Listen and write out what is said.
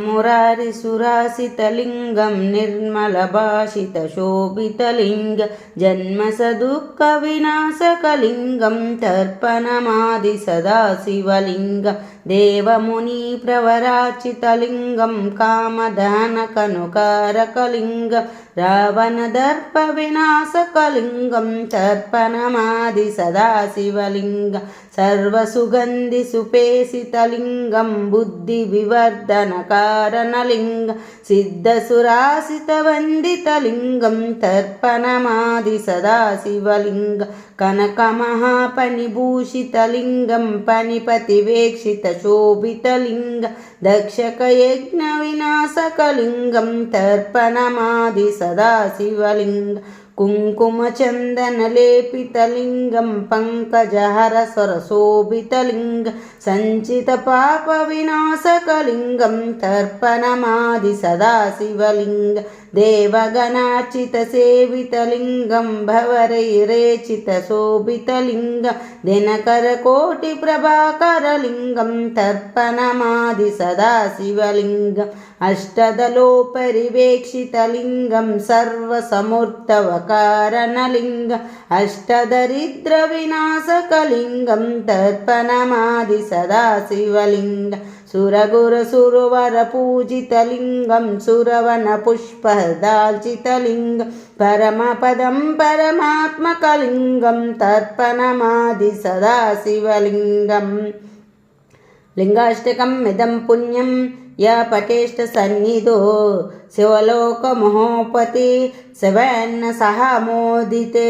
मुरारिसुरासितलिङ्गं निर्मलभाषितशोभितलिङ्गं जन्मसदुःखविनाशकलिङ्गं तर्पणमादिसदाशिवलिङ्गं देवमुनिप्रवराचितलिङ्गं कामदानकनुकारकलिङ्गं रावणदर्पविनाशकलिङ्गं तर्पणमादिसदाशिवलिङ्गं सर्वसुगन्धिसुपेसितलिङ्गं बुद्धिविवर्धनकारणलिङ्गं सिद्धसुरासितवन्दितलिङ्गं तर्पणमादिसदाशिवलिङ्गं कनकमहाफणिभूषितलिङ्गं फणिपतिवेक्षितशोभितलिङ्गं दक्षकयज्ञविनाशकलिङ्गं तर्पणमादिसदाशिवलिङ्गं कुङ्कुमचन्दनलेपितलिङ्गं पङ्कजहरस्वरशोभितलिङ्गं सञ्चितपापविनाशकलिङ्गं तर्पणमादिसदाशिवलिङ्गं देवगणार्चितसेवितलिङ्गं भवरैरेचितशोभितलिङ्गं दिनकरकोटिप्रभाकरलिङ्गं तर्पणमादिसदाशिवलिङ्गम् अष्टदलोपरिवेक्षितलिङ्गं सर्वसमूर्तवकारणलिङ्गम् अष्टदरिद्रविनाशकलिङ्गं तर्पणमादिसदाशिवलिङ्गं सुरगुरुसुरवरपूजितलिङ्गं सुरवनपुष्पदार्चितलिङ्गं परमपदं परमात्मकलिङ्गं तर्पणमादिसदाशिवलिङ्गम् लिङ्गाष्टकम् इदं पुण्यं या पठेष्ट सन्निधो शिवलोकमहोपति शिवेन सह मोदिते।